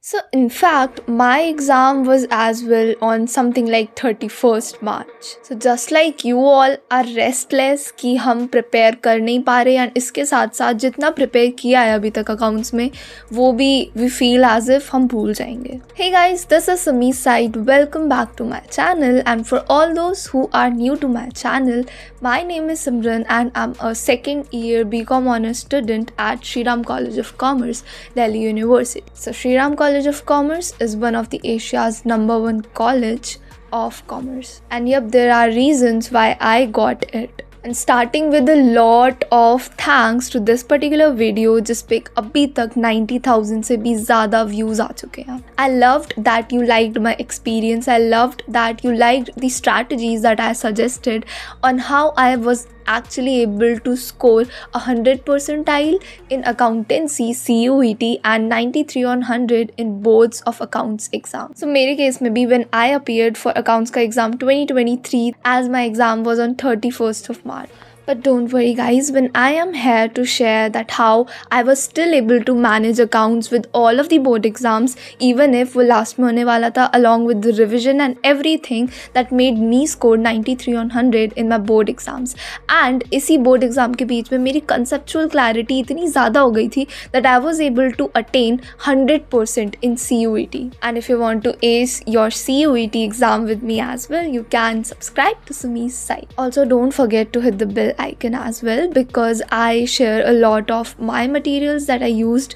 So, in fact, my exam was as well on something like 31st March. So, just like you all are restless कि हम prepare कर नहीं पा रहे and इसके साथ साथ जितना prepare किया है अभी तक accounts में वो भी we feel as if हम भूल जाएंगे. Hey guys, this is Sumi Said. Welcome back to my channel, and for all those who are new to my channel, my name is Simran and I'm a second year BCom Honours student at Shriram College of Commerce, Delhi University. So Shriram College of Commerce is one of the Asia's #1 college of commerce. And yep, there are reasons why I got it. And starting with a lot of thanks to this particular video जिस पे अभी तक 90,000 से भी ज़्यादा views आ चुके हैं. I loved that you liked my experience. I loved that you liked the strategies that I suggested on how I was actually able to score 100 percentile in accountancy CUET and 93 on 100 in boards of accounts exam. So मेरे case में भी when I appeared for accounts का exam 2023 as my exam was on 31st of March. But don't worry guys, when I am here to share that how I was still able to manage accounts with all of the board exams even if वो last में होने वाला था, along with the revision and everything that made me score 93 on 100 in my board exams. And इसी board exam के बीच में मेरी conceptual clarity इतनी ज़्यादा हो गई थी that I was able to attain 100% in CUET. And if you want to ace your CUET exam with me as well, you can subscribe to Sumi's site. Also, don't forget to hit the bell icon as well, because I share a lot of my materials that I used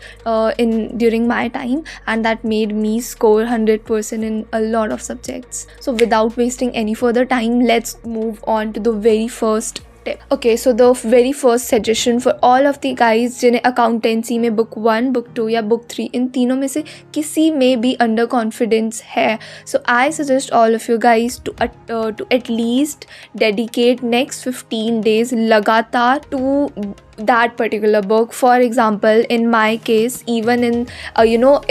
during my time and that made me score 100% in a lot of subjects. So without wasting any further time, let's move on to the very first tip. Okay, so the very first suggestion for all of the guys जिन्हें accountancy में book 1, book 2 या book 3 इन तीनों में से किसी में भी under confidence है, so I suggest all of you guys to at least dedicate next 15 days लगातार to that particular book. For example, in my case, even in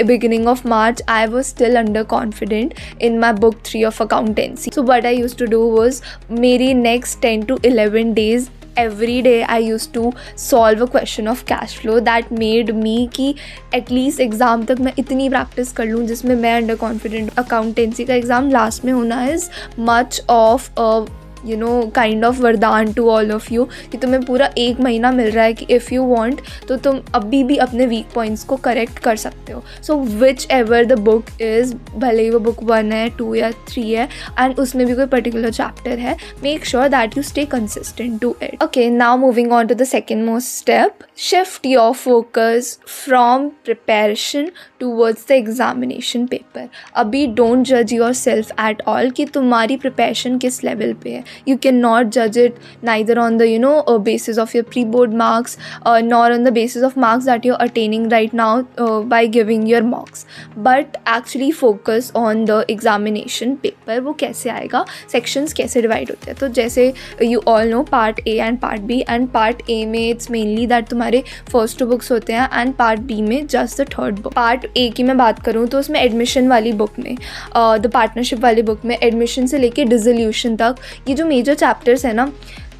beginning of March, I was still underconfident in my book 3 of accountancy. So what I used to do was मेरी next 10 to 11 days every day I used to solve a question of cash flow. That made me कि at least exam तक मैं इतनी practice कर लूँ जिसमें मैं under confident. Accountancy का exam last में होना is much of a kind of वरदान to all of you कि तुम्हें पूरा 1 महीना मिल रहा है कि if you want तो तुम अभी भी अपने weak points को correct कर सकते हो. So whichever the book is, भले ही वो book 1 है, 2 या 3 है and उसमें भी कोई particular chapter है, make sure that you stay consistent to it. Okay, now moving on to the second most step. Shift your focus from preparation towards the examination paper. अभी don't judge yourself at all कि तुम्हारी preparation किस level पे है. You cannot judge it neither on the basis of your pre-board marks nor on the basis of marks that you're attaining right now by giving your mocks, but actually focus on the examination paper. वो कैसे आएगा, sections कैसे divide होते हैं. तो जैसे you all know part A and part B, and part A में it's mainly that तुम्हारे first 2 books होते हैं and part B में just the third book. part A की मैं बात करूँ तो उसमें admission वाली book में the partnership वाली book में admission से लेके dissolution तक ये जो मेजर चैप्टर्स है ना,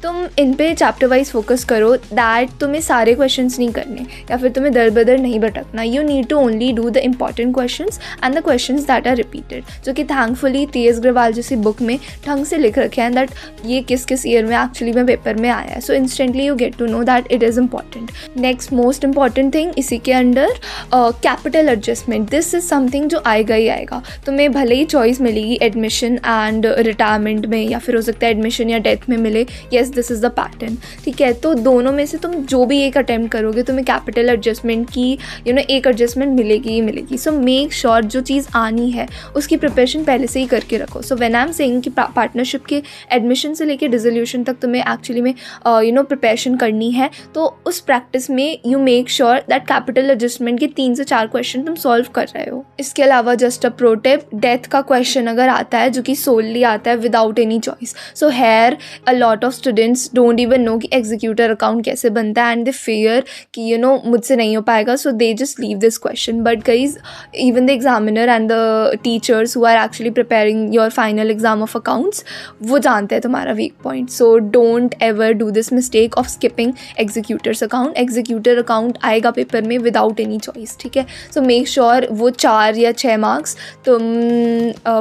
तुम इन पे चैप्टर वाइज फोकस करो. दैट तुम्हें सारे क्वेश्चंस नहीं करने या फिर तुम्हें दर बदर नहीं भटकना. You need to only do the important questions and the questions that are repeated, जो कि थैंकफुली टी.एस. अग्रवाल जैसी बुक में ढंग से लिख रखे हैं दैट ये किस किस ईयर में एक्चुअली में पेपर में आया है. So instantly you get to know that it is important. Next most important thing इसी के under capital adjustment. This is something जो आएगा ही आएगा. तुम्हें भले ही चॉइस मिलेगी एडमिशन एंड रिटायरमेंट में या फिर हो सकता है एडमिशन या डेथ में मिले. Yes, this is the pattern. ठीक है, तो दोनों में से तुम जो भी एक अटेम्प्ट करोगे तुम्हें कैपिटल एडजस्टमेंट की एक एडजस्टमेंट मिलेगी ही मिलेगी. सो मेक श्योर जो चीज़ आनी है उसकी प्रिपरेशन पहले से ही करके रखो. So when I am saying कि पार्टनरशिप के एडमिशन से लेके डिसोल्यूशन तक तुम्हें एक्चुअली में प्रिपरेशन करनी है, तो उस प्रैक्टिस में you make sure that capital adjustment के 3 से 4 क्वेश्चन तुम सॉल्व कर रहे हो. इसके अलावा just a pro tip, death का क्वेश्चन अगर आता है जो कि सोलली आता है without any choice, so here a lot of student students don't even know कि एग्जीक्यूटर अकाउंट कैसे बनता है, एंड दे फेयर कि मुझसे नहीं हो पाएगा, so they just leave this question. But guys, even the examiner and the teachers who are actually preparing your final exam of accounts, वो जानते हैं तुम्हारा weak point. So don't ever do this mistake of skipping executors account. Executor account आएगा paper में without any choice, ठीक है. So make sure वो 4 या 6 मार्क्स तुम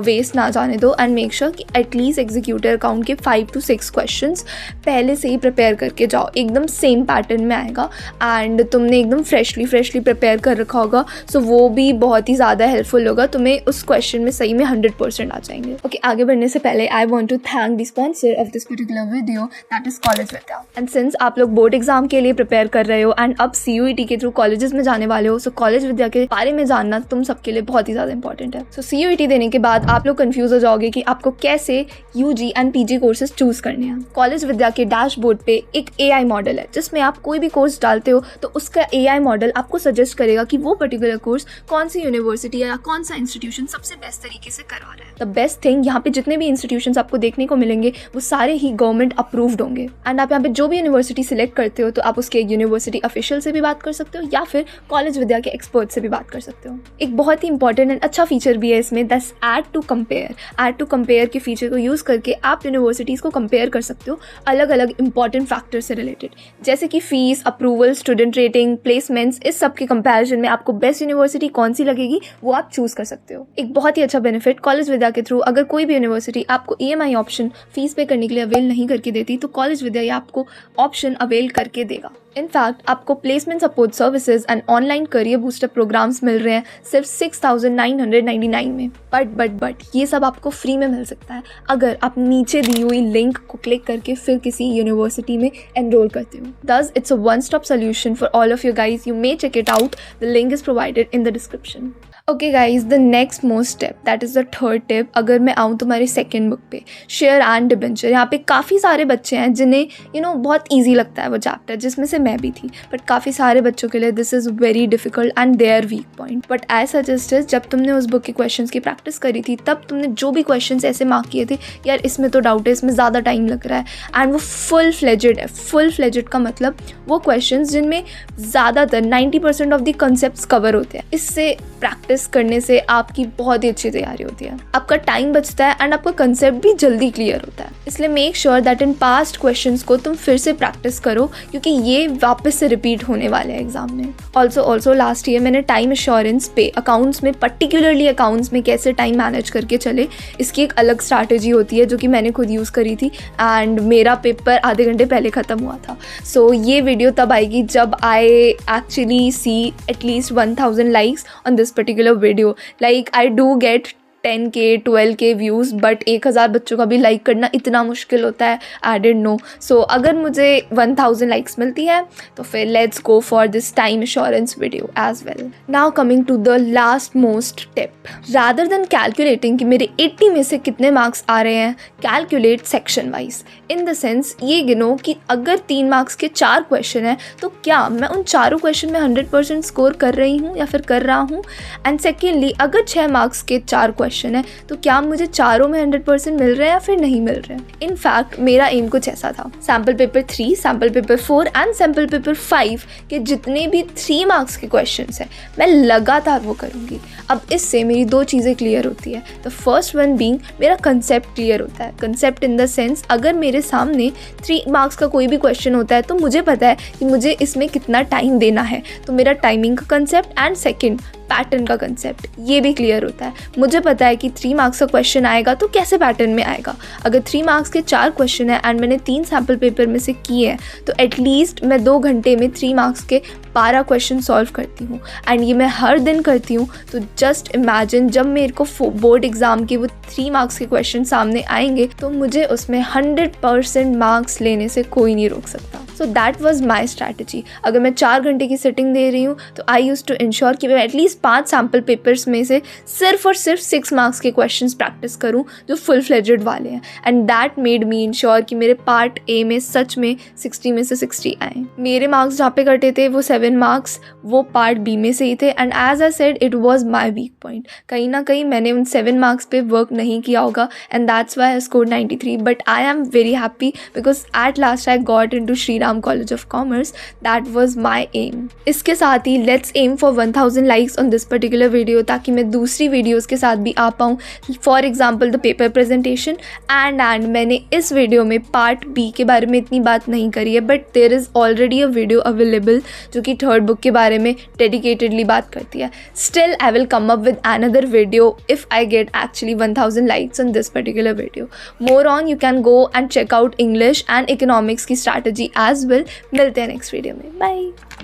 वेस्ट ना जाने दो, एंड मेक श्योर कि एटलीस्ट एग्जीक्यूटर अकाउंट के 5 to 6 क्वेश्चंस पहले से ही प्रिपेयर करके जाओ. एकदम सेम पैटर्न में आएगा एंड तुमने एकदम फ्रेशली प्रिपेयर कर रखा होगा, सो वो भी बहुत ही ज़्यादा हेल्पफुल होगा. तुम्हें उस क्वेश्चन में सही में 100% आ जाएंगे. ओके, आगे बढ़ने से पहले I want to thank the sponsor of this particular video, that is college Vidya. And since आप लोग बोर्ड एग्जाम के लिए प्रिपेयर कर रहे हो एंड अब CUET के थ्रू कॉलेजेस में जाने वाले हो, सो कॉलेज विद्या के बारे में जानना तुम सबके लिए बहुत ही ज़्यादा इंपॉर्टेंट है. सो CUET देने के बाद आप लोग कंफ्यूज हो जाओगे कि आपको कैसे UG and PG courses choose करने हैं. कॉलेज विद्या के डैशबोर्ड पे एक AI मॉडल है जिसमें आप कोई भी कोर्स डालते हो तो उसका AI मॉडल आपको सजेस्ट करेगा कि वो पर्टिकुलर कोर्स कौन सी यूनिवर्सिटी या कौन सा इंस्टीट्यूशन सबसे बेस्ट तरीके से करवा रहा है. द बेस्ट थिंग, यहाँ पे जितने भी इंस्टीट्यूशंस आपको देखने को मिलेंगे वो सारे ही गवर्नमेंट अप्रूव्ड होंगे. एंड आप यहाँ पे जो भी यूनिवर्सिटी सिलेक्ट करते हो तो आप उसके यूनिवर्सिटी ऑफिशियल से भी बात कर सकते हो या फिर कॉलेज विद्या के एक्सपर्ट से भी बात कर सकते हो. एक बहुत ही इंपॉर्टेंट एंड अच्छा फीचर भी है इसमें, दैट्स ऐड टू कंपेयर के फीचर को यूज़ करके आप यूनिवर्सिटीज़ को कंपेयर कर सकते हो अलग अलग इंपॉर्टेंट फैक्टर से रिलेटेड, जैसे कि fees, approval, student rating, placements. इस सब के कंपैरिजन में आपको बेस्ट यूनिवर्सिटी कौन सी लगेगी वो आप चूज कर सकते हो. एक बहुत ही अच्छा बेनिफिट, कॉलेज विद्या के थ्रू अगर कोई भी यूनिवर्सिटी आपको EMI ऑप्शन फीस पे करने के लिए अवेल नहीं करके देती तो कॉलेज विद्या ये आपको ऑप्शन अवेल करके देगा. इनफैक्ट आपको placement support services and online career booster programs मिल रहे हैं सिर्फ 6,999 में. बट ये सब आपको फ्री में मिल सकता है अगर आप नीचे दी हुई लिंक को क्लिक करके फिर किसी यूनिवर्सिटी में एनरोल करते हो. Thus, it's a one-stop solution for all of you guys. You may check it out. The link is provided in the description. Okay guys, the next most step, that is the third tip. अगर मैं आऊँ तुम्हारी second book पे, share and debenture, यहाँ पे काफ़ी सारे बच्चे हैं जिन्हें बहुत ईजी लगता है वो चैप्टर, जिसमें से मैं भी थी. बट काफ़ी सारे बच्चों के लिए this is very difficult and there weak point. But I suggest जब तुमने उस बुक के क्वेश्चन की प्रैक्टिस करी थी तब तुमने जो भी क्वेश्चन ऐसे मार्क किए थे, यार इसमें तो डाउट है, इसमें ज़्यादा टाइम लग रहा है, एंड वो फुल फ्लेजेड है. फुल फ्लेजेड का मतलब वो क्वेश्चन जिनमें ज़्यादातर 90% ऑफ द कंसेप्ट कवर होते हैं. इससे प्रैक्टिस करने से आपकी बहुत ही अच्छी तैयारी होती है, आपका टाइम बचता है एंड आपका कंसेप्ट भी जल्दी क्लियर होता है. इसलिए make sure that in past questions को तुम फिर से प्रैक्टिस करो क्योंकि ये वापस से रिपीट होने वाले हैं एग्जाम में. ऑल्सो लास्ट ईयर मैंने टाइम एश्योरेंस पे अकाउंट्स में, पर्टिकुलरली अकाउंट्स में कैसे टाइम मैनेज करके चले, इसकी एक अलग स्ट्रैटेजी होती है जो कि मैंने खुद यूज़ करी थी एंड मेरा पेपर आधे घंटे पहले ख़त्म हुआ था. सो ये वीडियो तब आएगी जब I actually see at least 1000 likes on this particular video. Like I do get 10K 12K views, but 1000 बच्चों का भी लाइक करना इतना मुश्किल होता है, आई डिडंट नो. सो अगर मुझे 1000 लाइक्स मिलती है तो फिर let's go for this time assurance video as well. Now coming to the last most tip, rather than calculating कि मेरे 80 में से कितने मार्क्स आ रहे हैं, calculate section wise. In the sense ये गिनो कि अगर 3 मार्क्स के 4 क्वेश्चन हैं तो क्या मैं उन चारों क्वेश्चन में 100% स्कोर कर रही हूँ या फिर कर रहा हूँ. एंड सेकेंडली, अगर 6 मार्क्स के 4 क्वेश्चन है तो क्या मुझे चारों में 100% मिल रहे हैं या फिर नहीं मिल रहे हैं. इनफैक्ट मेरा एम कुछ ऐसा था, sample paper 3, sample paper 4 and sample paper 5 के जितने भी 3 मार्क्स के क्वेश्चंस हैं मैं लगातार वो करूँगी. अब इससे मेरी 2 चीज़ें क्लियर होती है. द फर्स्ट वन बीइंग मेरा कंसेप्ट क्लियर होता है. कंसेप्ट इन द सेंस, अगर मेरे सामने 3 मार्क्स का कोई भी क्वेश्चन होता है तो मुझे पता है कि मुझे इसमें कितना टाइम देना है, तो मेरा टाइमिंग का कंसेप्ट एंड सेकेंड पैटर्न का कंसेप्ट ये भी क्लियर होता है. मुझे पता है कि 3 मार्क्स का क्वेश्चन आएगा तो कैसे पैटर्न में आएगा. अगर 3 मार्क्स के 4 क्वेश्चन है एंड मैंने 3 सैम्पल पेपर में से किए हैं तो एटलीस्ट मैं 2 घंटे में 3 मार्क्स के 12 क्वेश्चन सॉल्व करती हूँ एंड ये मैं हर दिन करती हूँ. तो जस्ट इमेजिन जब मेरे को बोर्ड एग्जाम के वो 3 मार्क्स के क्वेश्चन सामने आएंगे तो मुझे उसमें 100% मार्क्स लेने से कोई नहीं रोक सकता. So that was my strategy. अगर मैं 4 घंटे की सिटिंग दे रही हूँ तो आई यूज़ टू इंश्योर कि मैं एटलीस्ट 5 सैम्पल पेपर्स में से सिर्फ और सिर्फ 6 मार्क्स के क्वेश्चंस प्रैक्टिस करूँ जो फुल फ्लेजेड वाले हैं, and that made me ensure कि मेरे पार्ट ए में सच में 60 में से 60 आए। मेरे मार्क्स जहाँ पे कटे थे वो 7 मार्क्स वो पार्ट बी में से ही थे, and as I said it was my weak point. कहीं ना कहीं मैंने उन 7 मार्क्स पे वर्क नहीं किया होगा, and that's why I scored 93, but I am very happy because at last I got into Shri Ram college of commerce. That was my aim. इसके साथ ही let's aim for 1000 likes on this particular video, ताकि मैं दूसरी videos के साथ भी आ पाऊँ, for example the paper presentation and मैंने इस वीडियो में पार्ट बी के बारे में इतनी बात नहीं करी है, but there is already a video available जो कि थर्ड बुक के बारे में डेडिकेटेडली बात करती है। Still I will come up with another video if I get actually 1000 likes on this particular video. More on, you can go and check out English and economics की strategy as well. मिलते हैं next video में. Bye.